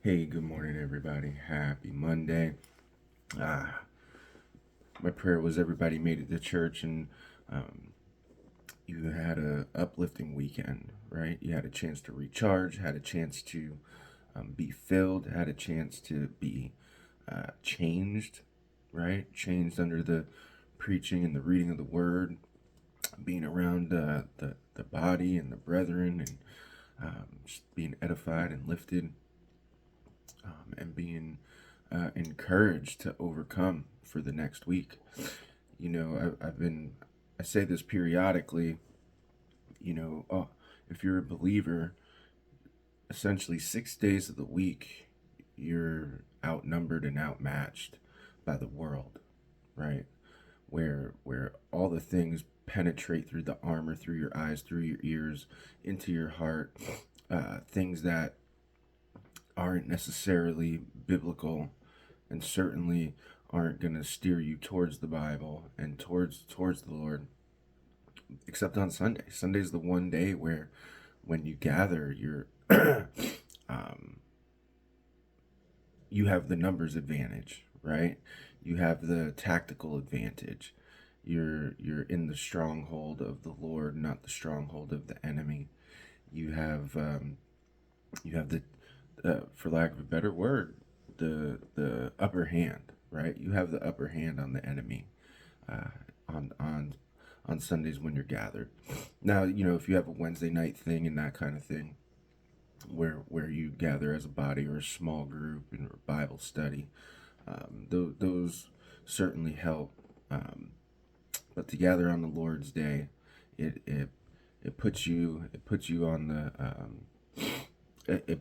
Hey, good morning, everybody. Happy Monday. Ah, my prayer was everybody made it to church and um, you had a uplifting weekend, right? You had a chance to recharge, had a chance to be filled, had a chance to be changed, right? Changed under the preaching and the reading of the word, being around the body and the brethren, and just being edified and lifted, and being encouraged to overcome for the next week. I say this periodically, if you're a believer, essentially 6 days of the week, you're outnumbered and outmatched by the world, right? Where all the things penetrate through the armor, through your eyes, through your ears, into your heart, things that aren't necessarily biblical and certainly aren't going to steer you towards the Bible and towards the Lord, except on Sunday. Sunday's the one day where when you gather, um, you have the numbers advantage, right? You have the tactical advantage. You're in the stronghold of the Lord, not the stronghold of the enemy. You have the for lack of a better word, the upper hand, right? You have the upper hand on the enemy uh, on Sundays when you're gathered. Now, if you have a Wednesday night thing and that kind of thing, where you gather as a body or a small group in a Bible study, those certainly help. But to gather on the Lord's Day, it puts you on the it, it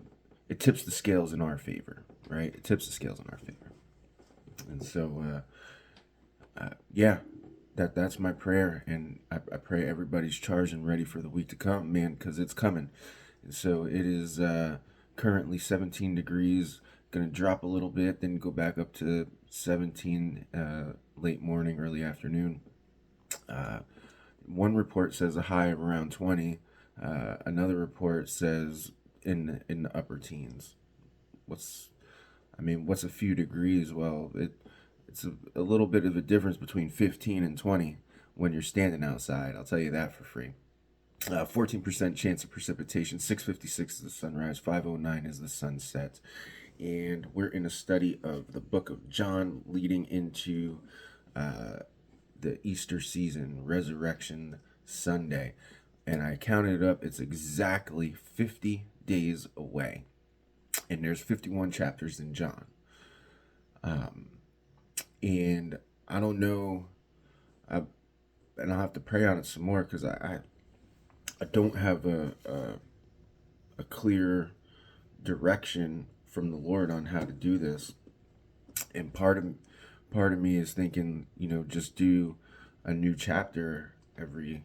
it tips the scales in our favor, right? It tips the scales in our favor, and so yeah, that's my prayer, and I pray everybody's charged and ready for the week to come, man, because it's coming. And so it is currently 17 degrees, gonna drop a little bit, then go back up to 17 late morning, early afternoon. Uh, One report says a high of around 20. Another report says in the upper teens. What's what's a few degrees? Well, it's a little bit of a difference between 15 and 20 when you're standing outside. I'll tell you that for free. 14% chance of precipitation. 6:56 is the sunrise. 5:09 is the sunset. And we're in a study of the book of John, leading into uh, the Easter season, Resurrection Sunday. And I counted it up. It's exactly 50 days away. And there's 51 chapters in John. Um, and I don't know, and I'll have to pray on it some more because I don't have a clear direction from the Lord on how to do this. And part of me is thinking, just do a new chapter every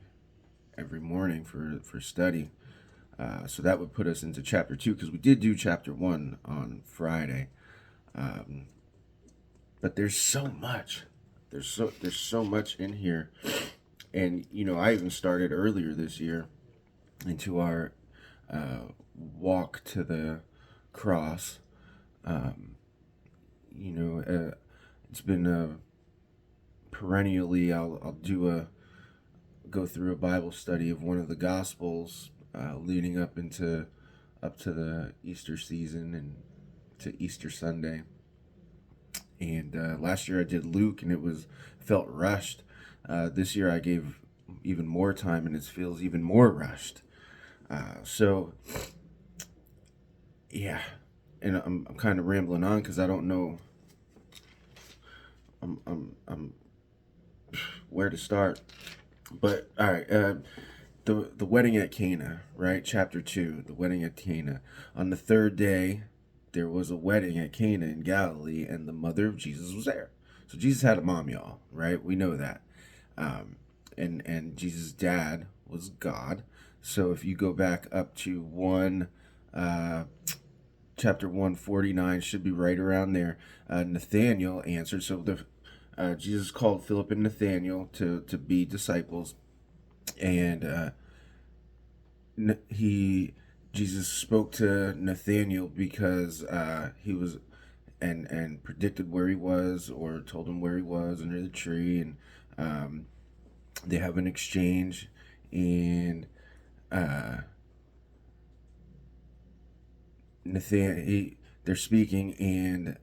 morning for study. So that would put us into chapter 2, because we did do chapter 1 on Friday. Um, but there's so much. There's so much in here, and I even started earlier this year into our walk to the cross. Um, it's been perennially. I'll go through a Bible study of one of the Gospels, leading up to the Easter season and to Easter Sunday. And last year I did Luke, and felt rushed. This year I gave even more time, and it feels even more rushed. So yeah, and I'm kind of rambling on because I don't know. I'm where to start. But all right, the wedding at Cana, right? Chapter 2, the wedding at Cana. On the third day, there was a wedding at Cana in Galilee, and the mother of Jesus was there. So Jesus had a mom, y'all, right? We know that. Um, and Jesus' dad was God. So if you go back up to chapter 149, should be right around there. Nathaniel answered. So Jesus called Philip and Nathaniel to be disciples, and he Jesus spoke to Nathanael because he was and predicted where he was, or told him where he was under the tree, and um, they have an exchange, and uh, they're speaking, and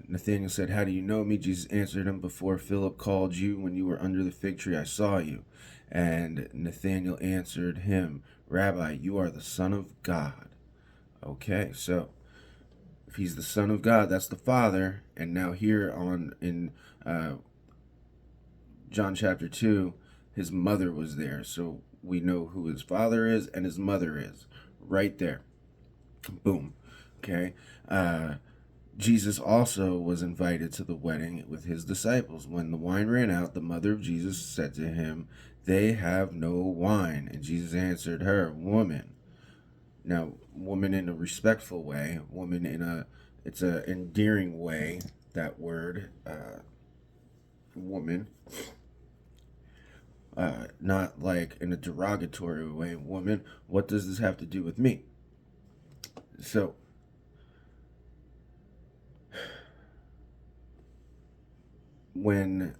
Nathanael said, "How do you know me?" Jesus answered him, "Before Philip called you, when you were under the fig tree, I saw you." And Nathanael answered him, "Rabbi, you are the Son of God." Okay, so if he's the Son of God, that's the Father. And now here on in uh, John chapter 2, his mother was there. So we know who his father is and his mother is right there. Boom. Okay. Jesus also was invited to the wedding with his disciples. When the wine ran out, the mother of Jesus said to him, "They have no wine." And Jesus answered her, "Woman." Now, woman in a respectful way, woman it's a endearing way, that word, woman. Not like in a derogatory way, woman. What does this have to do with me? So, when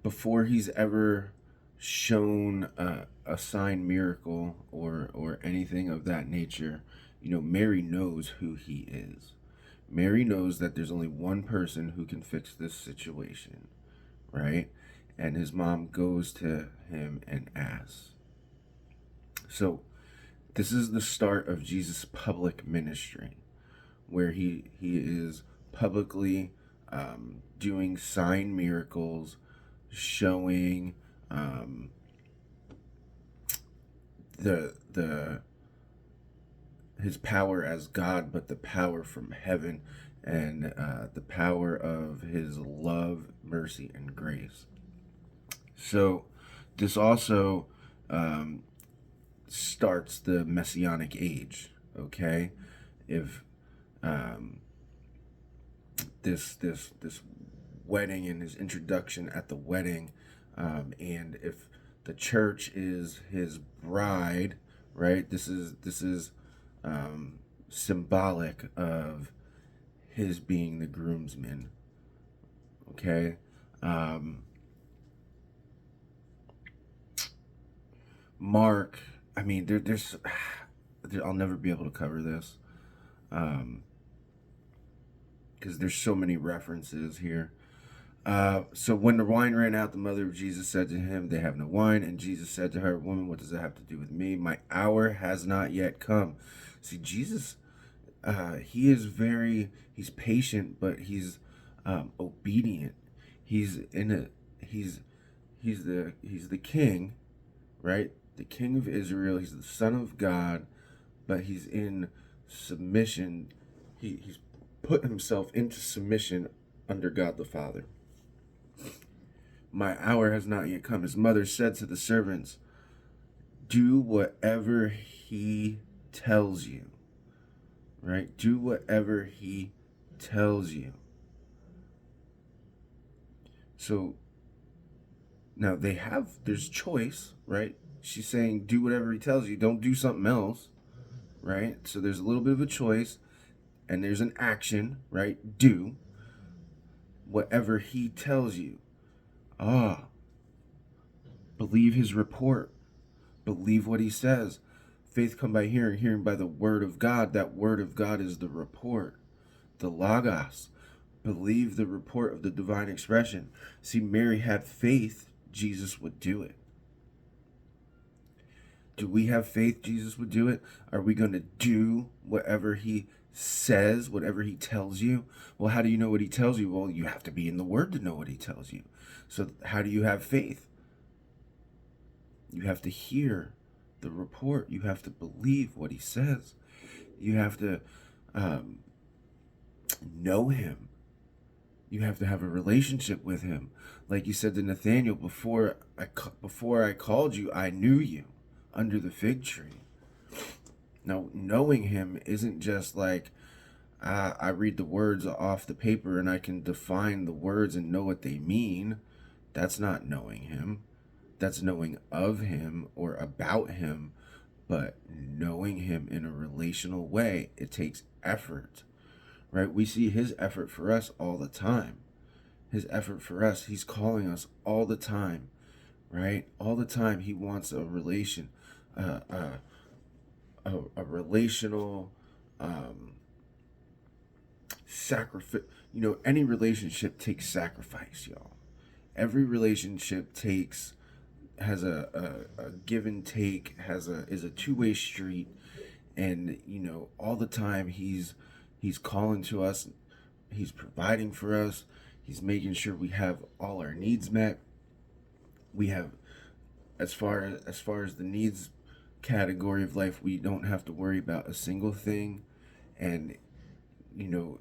before he's ever shown a sign, miracle, or anything of that nature, Mary knows who he is. Mary knows that there's only one person who can fix this situation, right? And his mom goes to him and asks. So this is the start of Jesus' public ministry, where he is publicly doing sign miracles, showing the his power as God, but the power from heaven, and the power of his love, mercy, and grace. So this also starts the Messianic age. Okay, if this wedding and his introduction at the wedding, and if the church is his bride, right? This is symbolic of his being the groomsman. Okay. Mark, I mean, I'll never be able to cover this, because there's so many references here. So when the wine ran out, the mother of Jesus said to him, "They have no wine." And Jesus said to her, "Woman, what does that have to do with me? My hour has not yet come." See, Jesus, he's patient, but he's obedient. He's the king, right? The king of Israel. He's the Son of God, but he's in submission. He's put himself into submission under God the Father. My hour has not yet come. His mother said to the servants, "Do whatever he tells you." Right? Do whatever he tells you. So now there's choice, right? She's saying, do whatever he tells you. Don't do something else, right? So there's a little bit of a choice, and there's an action, right? Do whatever he tells you. Believe his report. Believe what he says. Faith come by hearing, hearing by the word of God. That word of God is the report, the logos. Believe the report of the divine expression. See, Mary had faith Jesus would do it. Do we have faith Jesus would do it? Are we going to do whatever he says, whatever he tells you? Well, how do you know what he tells you? Well, you have to be in the word to know what he tells you. So how do you have faith? You have to hear the report. You have to believe what he says. You have to know him. You have to have a relationship with him. Like you said to Nathanael, before I called you, I knew you under the fig tree. Now, knowing him isn't just like I read the words off the paper and I can define the words and know what they mean. That's not knowing him. That's knowing of him or about him, But knowing him in a relational way, it takes effort, right? We see his effort for us all the time. His effort for us, he's calling us all the time, right? All the time. He wants a relation, uh, uh, a relational sacrifice. Any relationship takes sacrifice, y'all. Every relationship has a give and take, is a two-way street. And all the time he's calling to us, he's providing for us, he's making sure we have all our needs met. We have, as far as the needs category of life, we don't have to worry about a single thing. And you know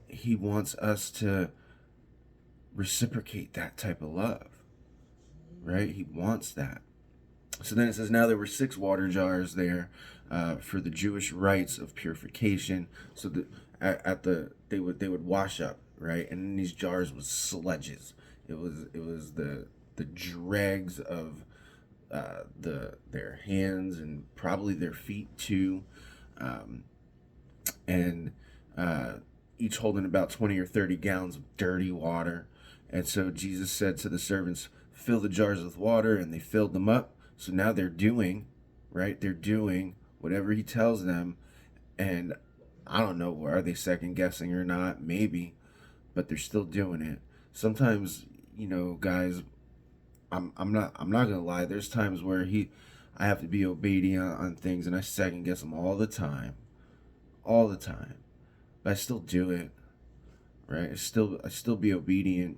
he wants us to reciprocate that type of love, right? He wants that. So then it says, now there were 6 water jars there for the Jewish rites of purification. So they would wash up, right? And in these jars was sledges. It was the dregs of their hands and probably their feet too, and each holding about 20 or 30 gallons of dirty water. And so Jesus said to the servants, fill the jars with water, and they filled them up. So now they're doing, right? They're doing whatever he tells them. And I don't know, are they second guessing or not? Maybe, but they're still doing it. Sometimes, guys, I'm not gonna lie. There's times where I have to be obedient on things, and I second guess them all the time. But I still do it, right? I still be obedient,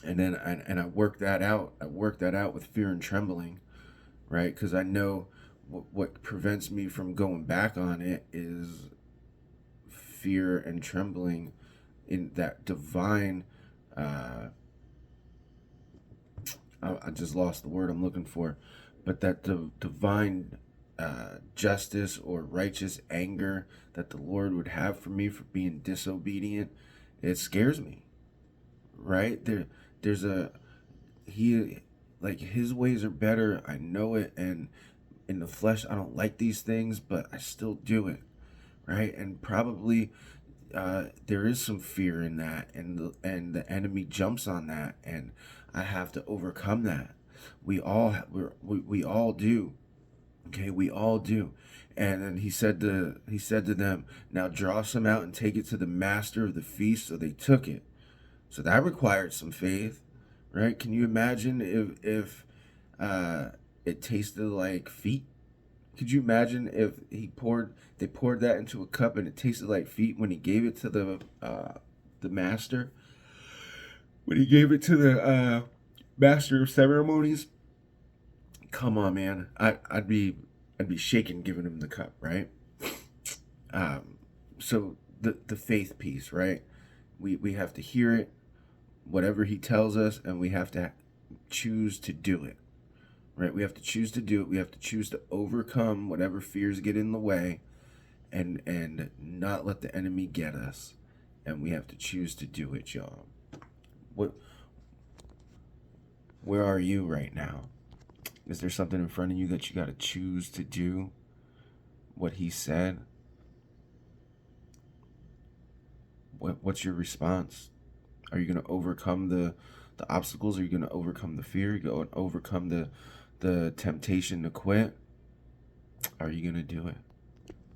and then I work that out. I work that out with fear and trembling, right? Because I know what prevents me from going back on it is fear and trembling in that divine. I just lost the word I'm looking for, but that divine justice or righteous anger that the Lord would have for me for being disobedient, it scares me, right? There's his ways are better. I know it, and in the flesh, I don't like these things, but I still do it, right? And probably there is some fear in that, and the enemy jumps on that, and I have to overcome that. We all do. Okay, we all do. And then he said to them, now draw some out and take it to the master of the feast. So they took it. So that required some faith, right? Can you imagine if it tasted like feet? Could you imagine if they poured that into a cup and it tasted like feet when he gave it to the master? When he gave it to the master of ceremonies? Come on, man. I'd be shaking giving him the cup, right? So the faith piece, right? We have to hear it, whatever he tells us, and we have to choose to do it, right? We have to choose to do it. We have to choose to overcome whatever fears get in the way, and not let the enemy get us. And we have to choose to do it, y'all. Where are you right now? Is there something in front of you that you got to choose to do what he said? What's your response? Are you going to overcome the obstacles? Are you going to overcome the fear? Are you going to overcome the temptation to quit? Are you going to do it?